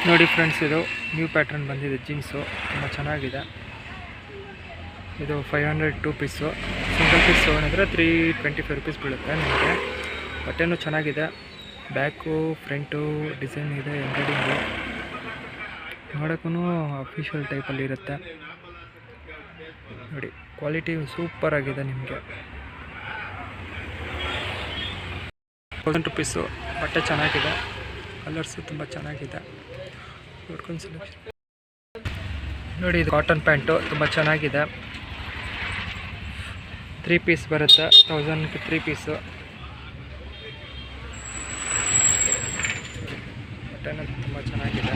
ನೋಡಿ ಫ್ರೆಂಡ್ಸ್, ಇದು new pattern ಬಂದಿದೆ ಜೀನ್ಸು, ತುಂಬ ಚೆನ್ನಾಗಿದೆ. ಇದು 500 2 ಪೀಸು. ಸಿಂಗಲ್ ಪೀಸ್ ತೊಗೊಂಡ್ರೆ 325 ರುಪೀಸ್ ಬೀಳುತ್ತೆ ನಿಮಗೆ. ಬಟ್ಟೆನೂ ಚೆನ್ನಾಗಿದೆ. ಬ್ಯಾಕು ಫ್ರಂಟು ಡಿಸೈನ್ ಇದೆ, ಎಂಬ್ರಾಯ್ಡಿಂಗು ನೋಡೋಕ್ಕೂ ಅಫಿಷಿಯಲ್ ಟೈಪಲ್ಲಿ ಇರುತ್ತೆ. ನೋಡಿ ಕ್ವಾಲಿಟಿ ಸೂಪರ್ ಆಗಿದೆ. ನಿಮಗೆ 1000 ರುಪೀಸು. ಬಟ್ಟೆ ಚೆನ್ನಾಗಿದೆ, ಕಲರ್ಸು ತುಂಬ ಚೆನ್ನಾಗಿದೆ. ನೋಡ್ಕೊಂಡು ಸೆಲೆಕ್ಷನ್ ನೋಡಿ. ಇದು ಕಾಟನ್ ಪ್ಯಾಂಟು ತುಂಬ ಚೆನ್ನಾಗಿದೆ. 3 ಪೀಸ್ ಬರುತ್ತೆ. 1000ಗೆ 3 ಪೀಸು. ಬಟ್ಟೆನೂ ತುಂಬ ಚೆನ್ನಾಗಿದೆ.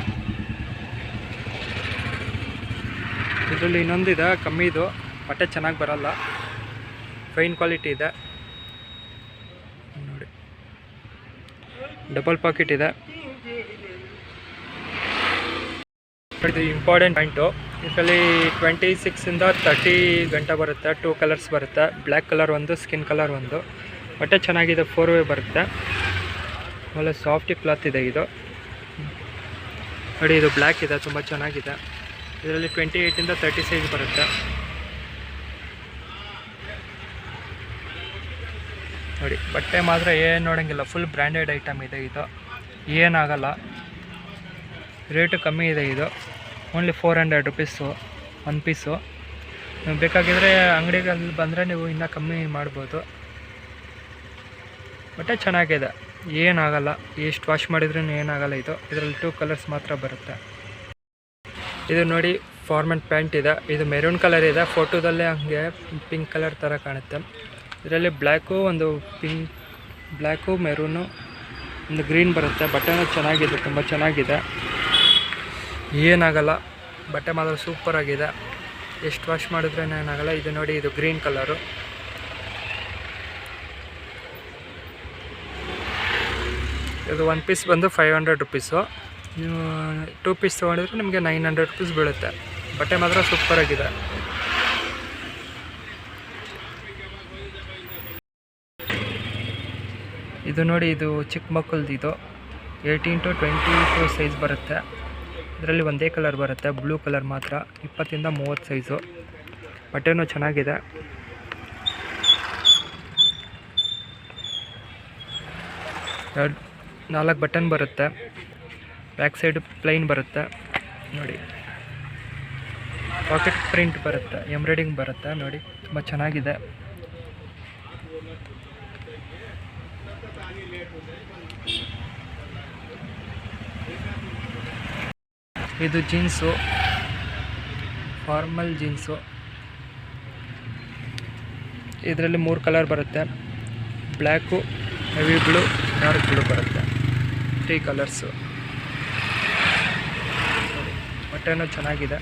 ಇದರಲ್ಲಿ ಇನ್ನೊಂದಿದೆ ಕಮ್ಮಿದು, ಬಟ್ಟೆ ಚೆನ್ನಾಗಿ ಬರಲ್ಲ, ಫೈನ್ ಕ್ವಾಲಿಟಿ ಇದೆ ನೋಡಿ. ಡಬಲ್ ಪಾಕೆಟ್ ಇದೆ. ಇದು ಇಂಪಾರ್ಟೆಂಟ್ ಪಾಯಿಂಟು. ಇದರಲ್ಲಿ 26ಇಂದ 30 ಗಂಟೆ ಬರುತ್ತೆ. 2 ಕಲರ್ಸ್ ಬರುತ್ತೆ. ಬ್ಲ್ಯಾಕ್ ಕಲರ್ ಒಂದು, ಸ್ಕಿನ್ ಕಲರ್ ಒಂದು. ಬಟ್ಟೆ ಚೆನ್ನಾಗಿದೆ, 4 ವೇ ಬರುತ್ತೆ. ಒಳ್ಳೆ ಸಾಫ್ಟಿ ಕ್ಲಾತ್ ಇದೆ ಇದು ನೋಡಿ. ಇದು ಬ್ಲ್ಯಾಕ್ ಇದೆ, ತುಂಬ ಚೆನ್ನಾಗಿದೆ. ಇದರಲ್ಲಿ 28ಇಂದ 30 ಸೈಜ್ ಬರುತ್ತೆ ನೋಡಿ. ಬಟ್ಟೆ ಮಾತ್ರ ಏನು ನೋಡೋಂಗಿಲ್ಲ, ಫುಲ್ ಬ್ರ್ಯಾಂಡೆಡ್ ಐಟಮ್ ಇದೆ ಇದು, ಏನಾಗಲ್ಲ. ರೇಟು ಕಮ್ಮಿ ಇದೆ. ಇದು ಓನ್ಲಿ 400 ರುಪೀಸು 1 ಪೀಸು. ನೀವು ಬೇಕಾಗಿದ್ದರೆ ಅಂಗಡಿಗಳಲ್ಲಿ ಬಂದರೆ ನೀವು ಇನ್ನೂ ಕಮ್ಮಿ ಮಾಡ್ಬೋದು. ಬಟ್ಟೆ ಚೆನ್ನಾಗಿದೆ, ಏನಾಗಲ್ಲ. ಎಷ್ಟು ವಾಶ್ ಮಾಡಿದ್ರೂ ಏನಾಗಲ್ಲ. ಇದರಲ್ಲಿ 2 ಕಲರ್ಸ್ ಮಾತ್ರ ಬರುತ್ತೆ. ಇದು ನೋಡಿ ಫಾರ್ಮಲ್ ಪ್ಯಾಂಟ್ ಇದೆ. ಇದು ಮೆರೂನ್ ಕಲರ್ ಇದೆ. ಫೋಟೋದಲ್ಲೇ ಹಂಗೆ ಪಿಂಕ್ ಕಲರ್ ಥರ ಕಾಣುತ್ತೆ. ಇದರಲ್ಲಿ ಬ್ಲ್ಯಾಕು, ಒಂದು ಪಿಂಕ್, ಬ್ಲ್ಯಾಕು, ಮೆರೂನು, ಒಂದು ಗ್ರೀನ್ ಬರುತ್ತೆ. ಬಟ್ಟೆನೂ ಚೆನ್ನಾಗಿದೆ, ತುಂಬ ಚೆನ್ನಾಗಿದೆ, ಏನಾಗಲ್ಲ. ಬಟ್ಟೆ ಮಾತ್ರ ಸೂಪರ್ ಆಗಿದೆ, ಎಷ್ಟು ವಾಶ್ ಮಾಡಿದ್ರೂ ಏನಾಗಲ್ಲ. ಇದು ನೋಡಿ, ಇದು ಗ್ರೀನ್ ಕಲರು. ಇದು 1 ಪೀಸ್ ಬಂದು 500 ರುಪೀಸು. ನೀವು 2 ಪೀಸ್ ತೊಗೊಂಡಿದ್ರೆ ನಿಮಗೆ 900 ರುಪೀಸ್ ಬೀಳುತ್ತೆ. ಬಟ್ಟೆ ಮಾತ್ರ ಸೂಪರ್ ಆಗಿದೆ. ಇದು ನೋಡಿ, ಇದು ಚಿಕ್ಕ ಮಕ್ಕಳದ್ದು. ಇದು 18 to 22 ಸೈಜ್ ಬರುತ್ತೆ. ಇದರಲ್ಲಿ ಒಂದೇ ಕಲರ್ ಬರುತ್ತೆ, ಬ್ಲೂ ಕಲರ್ ಮಾತ್ರ. 20ಇಂದ 30 ಸೈಜು. ಬಟ್ಟೆನೂ ಚೆನ್ನಾಗಿದೆ. ಎರಡು 4 ಬಟನ್ ಬರುತ್ತೆ. ಬ್ಯಾಕ್ ಸೈಡ್ ಪ್ಲೈನ್ ಬರುತ್ತೆ ನೋಡಿ. ಪಾಕೆಟ್ ಪ್ರಿಂಟ್ ಬರುತ್ತೆ, ಎಂಬ್ರಾಯ್ಡಿಂಗ್ ಬರುತ್ತೆ ನೋಡಿ, ತುಂಬ ಚೆನ್ನಾಗಿದೆ. ಇದು ಜೀನ್ಸು, ಫಾರ್ಮಲ್ ಜೀನ್ಸು. ಇದರಲ್ಲಿ 3 ಕಲರ್ ಬರುತ್ತೆ. Black, heavy blue, dark blue ಬರುತ್ತೆ. 3 ಕಲರ್ಸು. ಬಟ್ಟೆನೂ ಚೆನ್ನಾಗಿದೆ.